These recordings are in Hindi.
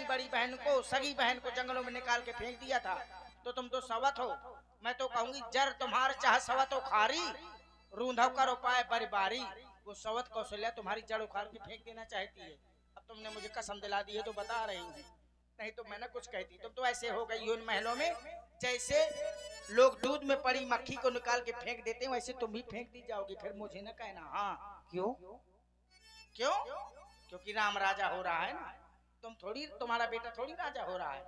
बड़ी बहन को, सगी बहन को जंगलों में निकाल के फेंक दिया था, तो तुम तो सवत हो। मैं तो कहूंगी जर तुम्हारे चाह सवत हो खारी, रूंधव कर उपाय बरिबारी। वो सवत कौशल्या तुम्हारी जड़ उखाड़ के फेंक देना चाहती है। अब तुमने मुझे कसम दिला दी है तो बता रही हूँ, नहीं तो मैं ना कुछ कहती। तुम तो ऐसे हो गई हो इन महलों में, जैसे लोग दूध में पड़ी मक्खी को निकाल के फेंक देते हैं, वैसे तुम भी फेंक दी जाओगी। फिर मुझे ना कहना। हाँ क्यों? क्यों? क्योंकि राम राजा हो रहा है ना, तुम थोड़ी, तुम्हारा बेटा थोड़ी राजा हो रहा है।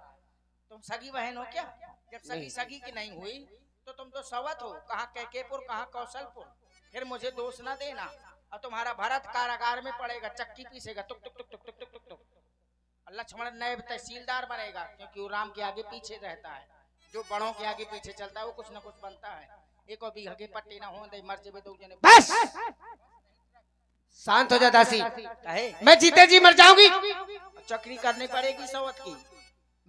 तुम सगी बहन हो क्या? जब सगी सगी की नहीं हुई तो तुम तो सवत हो। कहाँ कैकेपुर, कहाँ कौशलपुर। फिर मुझे दोष ना देना। और तुम्हारा भरत कारागार में पड़ेगा, चक्की पीसेगा, टुक टुक टुक टुक टुक टुक टुक टुक। लक्ष्मण नायब तहसीलदार बनेगा, क्योंकि वो राम के आगे पीछे रहता है। जो बड़ों के आगे पीछे चलता है वो कुछ न कुछ बनता है। एक और बीघे पट्टी ना हो दे, मर जेबे दो जने। बस शांत हो जा दासी। कहे मैं जीते जी मर जाऊंगी, चक्री करनी पड़ेगी सवत की।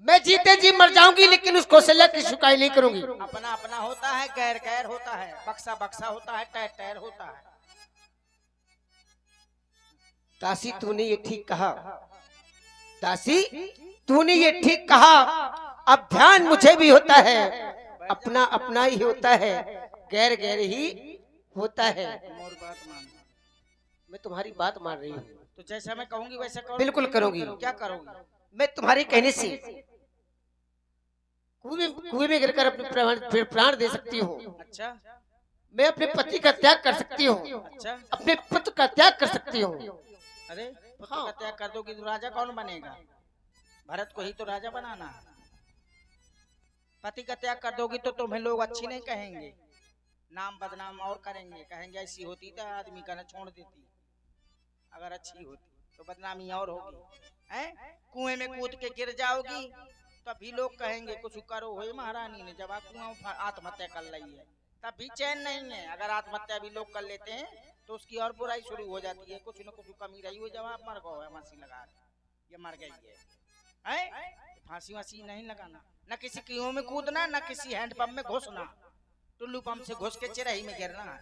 मैं जीते जी मर जाऊंगी, लेकिन उस कौशल्या की शिकायत नहीं करूंगी। अपना अपना होता है, गैर गैर होता है, बक्सा बक्सा होता है, टैर टैर होता है। दासी तूने ये ठीक कहा, दासी तूने ये ठीक कहा। अब ध्यान मुझे भी होता है, अपना अपना ही होता है, गैर गैर ही होता है। मोर बात मान। मैं तुम्हारी बात मान रही हूँ, तो जैसा मैं कहूंगी वैसा करो। बिल्कुल करूंगी। क्या करोगी? मैं तुम्हारे कहने से कुएं में गिरकर अपने प्राण दे सकती हूँ। अच्छा मैं अपने पति का त्याग कर सकती हूँ, अच्छा। अपने पुत्र का त्याग कर सकती हूँ। अरे पुत्र का त्याग कर दोगी तो राजा कौन बनेगा? भरत को ही तो राजा बनाना है। पति का त्याग कर दोगी तो तुम्हें लोग अच्छी नहीं कहेंगे, नाम बदनाम और करेंगे। कहेंगे ऐसी होती तो आदमी का न छोड़ देती, अगर अच्छी होती तो बदनामी और होगी। हैं? कुएं में कूद के गिर जाओगी तभी लोग कहेंगे कुछ करो। हो महारानी ने जब कुआं आत्महत्या कर ली है तब भी चैन नहीं है। अगर आत्महत्या भी लोग कर लेते हैं तो उसकी और बुराई शुरू हो जाती है। कुछ न कुछ कमी रही हो, जवाब मर गो है, फांसी लगा ये मर गई है। फांसी वासी नहीं लगाना, न किसी कुएं में कूदना, न किसी हैंडपंप में घुसना। टुल्लू पंप से घुस के चिरही में गिरना है।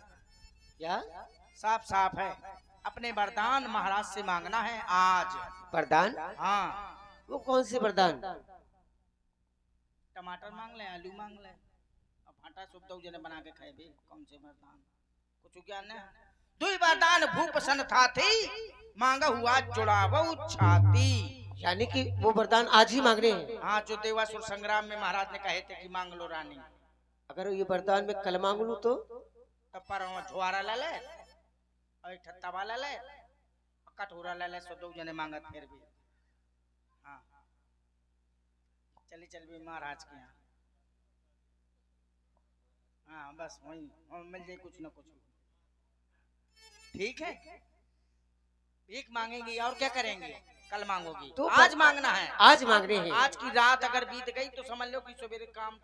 क्या साफ साफ है। अपने वरदान महाराज से मांगना है आज। वरदान? हाँ। वो कौन से वरदान? टमाटर मांग ले, आलू मांग ले, अब भाटा सुबह जने बना के खाए भी। कौन से वरदान? कुछ ज्ञान है? दुई वरदान भूप सन था थी, मांगा हुआ जुड़ावो छाती। यानी कि वो वरदान आज ही मांगने हैं? हाँ, जो देवासुर संग्राम में महाराज ने कहे थे कि मांग लो रानी। अगर ये वरदान में कल मांग लूं तो? तब पर झुआरा ले ले और ठत्ता ले ले, कटोरा ले ले, सो जने मांगा फिर भी। हाँ चली चल भी महाराज के यहाँ। हाँ बस वही मिल जाए कुछ न कुछ। ठीक है, भीख मांगेंगी और क्या करेंगे? कल मांगोगी तो आज मांगना है। आज मांगने हैं। आज की रात अगर बीत गई तो समझ लो कि सवेरे काम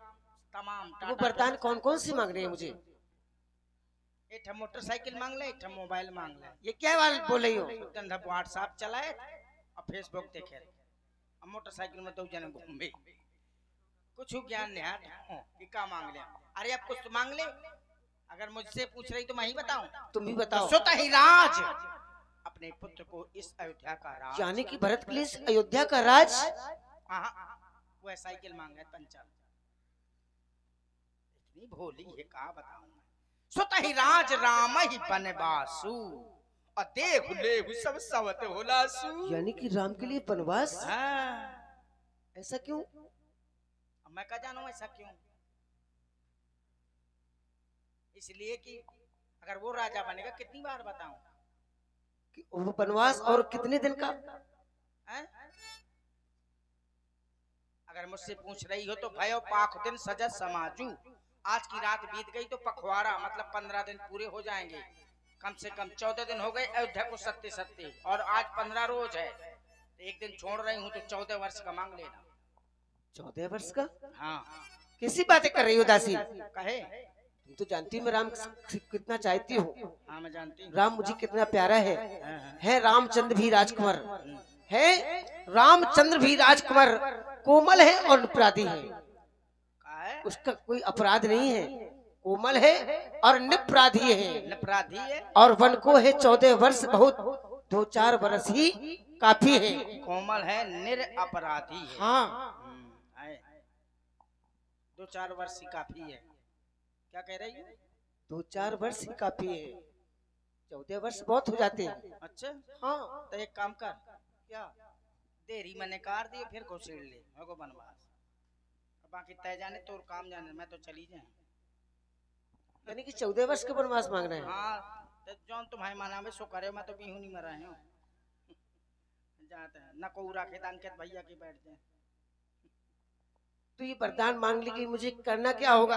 तमाम। वो वरदान कौन कौन से मांग रहे हैं मुझे? एक मोटरसाइकिल मांग ले, एक मोबाइल मांग ले। ये क्या बात बोल रही हो? व्हाट्सएप चलाए और फेसबुक देखे, और मोटरसाइकिल में दो जने घूमे। कुछ ज्ञान नहीं कि क्या मांग ले। अरे अब कुछ तो मांग ले। अगर मुझसे पूछ रही तो मैं ही बताऊं? तुम भी बताओ। सुत ही राज, अपने पुत्र को इस अयोध्या का राज। यानी कि भरत के लिए इस अयोध्या का राज? वो साइकिल मांग है पंचर। इतनी भोली है, का बताऊं मैं। सुत ही राज राम ही बनवासु, और देख ले सब सवत होलासु। यानी कि राम के लिए वनवास? ऐसा क्यों? मैं क्या जानूं ऐसा क्यों? इसलिए कि अगर वो राजा बनेगा, कितनी बार बताऊं कि वो वनवास और कितने दिन का है? अगर मुझसे पूछ रही हो तो भयो पाख दिन सजत समाजू। आज की रात बीत गई तो पखवाड़ा मतलब 15 दिन पूरे हो जाएंगे। कम से कम 14 दिन हो गए अयोध्या को सत्य सत्य, और आज 15 रोज है तो एक दिन छोड़ रही हूँ तो 14 वर्ष का मांग लेना। 14 वर्ष का? हाँ। कैसी बातें कर रही हो दासी? कहे तुम तो जानती हो मैं राम कितना चाहती हूँ। हाँ मैं जानती हूँ। राम मुझे कितना प्यारा है रामचंद्र भी राजकुमार है, रामचंद्र भी राजकुमार कोमल है और निपराधी है। उसका कोई अपराध नहीं है, कोमल है और निपराधी है। निपराधी है और वन को है 14 वर्ष, बहुत 2-4 वर्ष ही काफी है। कोमल है निरपराधी है। हाँ है। 2-4 वर्ष ही काफी है। क्या कह रही है? 2-4 वर्ष ही काफी है, 14 वर्ष बहुत हो जाते हैं। अच्छा हाँ तो एक काम कर, क्या देरी मैंने कार दिए फिर घुसेड़ ले मेरे को बनवास, बाकी तय जाने तो काम जाने, मैं तो चली जाए। यानी कि 14 वर्ष के वनवास मांग रहे हैं। हाँ तो जौन तुम्हारे माना में सो करे, मैं तो बिहू नहीं मरा हूँ जाते हैं न को राखे अंकित भैया की बैठ जाए। तो ये वरदान मांग ली कि मुझे करना क्या होगा?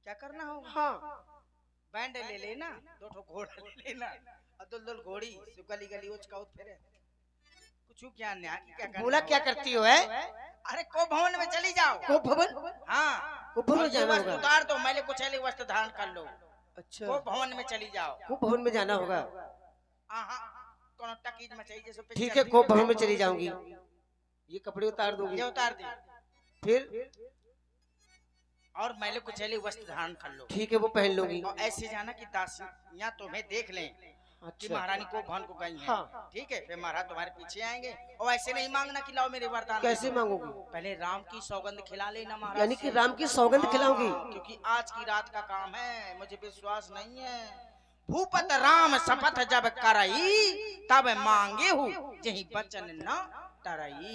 क्या करना होगा? हाँ बैंड ले लेना, 2 ठो घोड़ा ले लेना और दुल घोड़ी गली गली उचका फिरे कुछ क्या न्याय क्या करना। बोला क्या करती हो है? अरे को भवन में चली जाओ। को भवन? हाँ को भवन जाना वस्त्र होगा। उतार दो, मैले कुछ ऐसे वस्त्र धारण कर लो। अच्छा को भवन में चली जाओ। को भवन में जाना होगा। कौन टकीज में चाहिए जैसे ठीक है, को भवन में चली जाऊंगी। ये कपड़े उतार दूंगी। ये उतार दी फिर और मैले कुछ ऐसे वस्त्र धारण कर लो। ठीक है, वो पहन लूंगी। और ऐसे जाना कि दासियां तुम्हें देख लें कि अच्छा महारानी को भवन को गई है। हाँ। ठीक है, फिर महाराज तुम्हारे पीछे आएंगे। और ऐसे नहीं मांगना कि लाओ मेरे वरदान। कैसे मांगोगी? पहले राम की सौगंध खिला लेना महाराज। यानी कि राम की सौगंध खिलाऊंगी? क्योंकि आज की रात का काम है, मुझे विश्वास नहीं है। भूपत राम शपथ जब करई, तब मांगे हूँ यही वचन न तरई।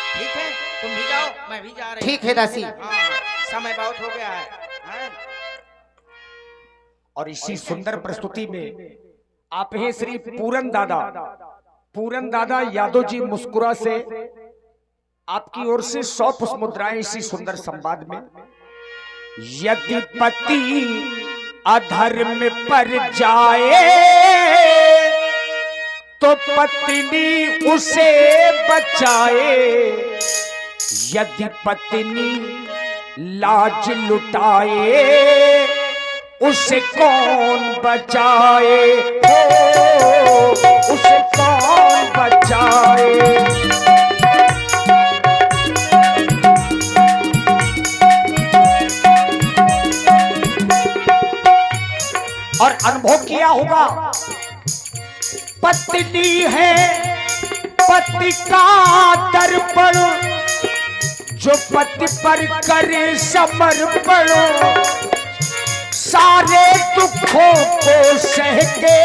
ठीक है, तुम भी जाओ, मैं भी जा रही। ठीक है दासी। हाँ, समय बहुत हो गया है। और इसी सुंदर प्रस्तुति में आप हैं श्री पूरन दादा। पूरन दादा यादव जी मुस्कुरा से आपकी ओर से 100 पुष्प मुद्राएं इसी सुंदर संवाद में। यदि पति अधर्म पर जाए तो पत्नी उसे बचाए, यदि पत्नी लाज लुटाए उसे कौन बचाए, हो उसे कौन बचाए। और अनुभव किया होगा, पत्नी है पति का दर्पण, जो पति पर करे समर्पण, सारे दुखों को सह के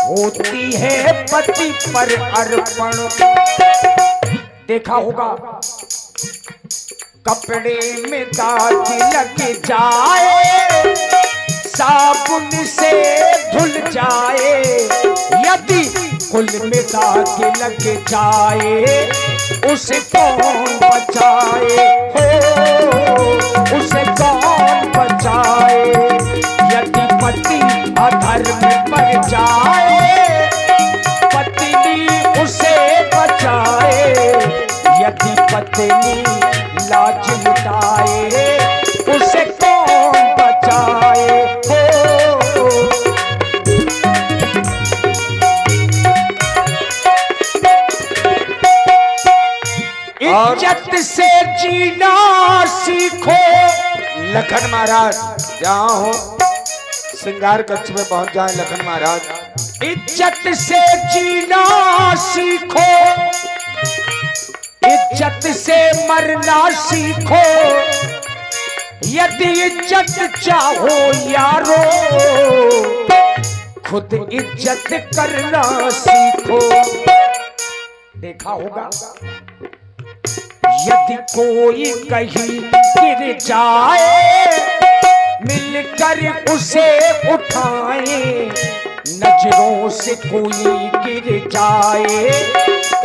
होती है पति पर अर्पण। देखा होगा कपड़े में दाग लग जाए, साबुन से धुल जाए, यदि कुल में दाग लग जाए उसे कौन बचाए, हो उसे कौन बचाए। यदि पति अधर्म पर जाए पत्नी उसे बचाए, यदि पत्नी लाज लुटाए उसे कौन बचाए, हो। इज्जत से जीना सीखो। लखन महाराज जहाँ हो श्रृंगार कक्ष में पहुंच जाए लखन महाराज। इज्जत से जीना सीखो, इज्जत से मरना सीखो, यदि इज्जत चाहो यारो खुद इज्जत करना सीखो। देखा होगा यदि कोई कहीं गिर जाए मिलकर उसे उठाए, नजरों से कोई गिर जाए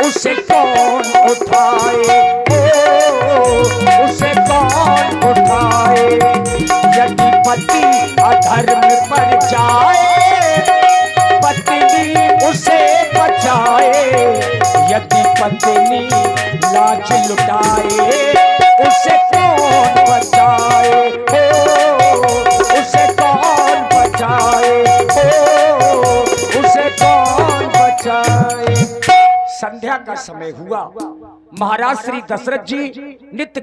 उसे कौन उठाए, ओ उसे कौन उठाए। यदि पति अधर्म पर जाए पत्नी उसे बचाए, यदि पत्नी लाज लुटाए उसे कौन बचाए, हो उसे कौन बचाए, हो उसे कौन बचाए। संध्या का समय हुआ। महाराज श्री दशरथ जी नित्य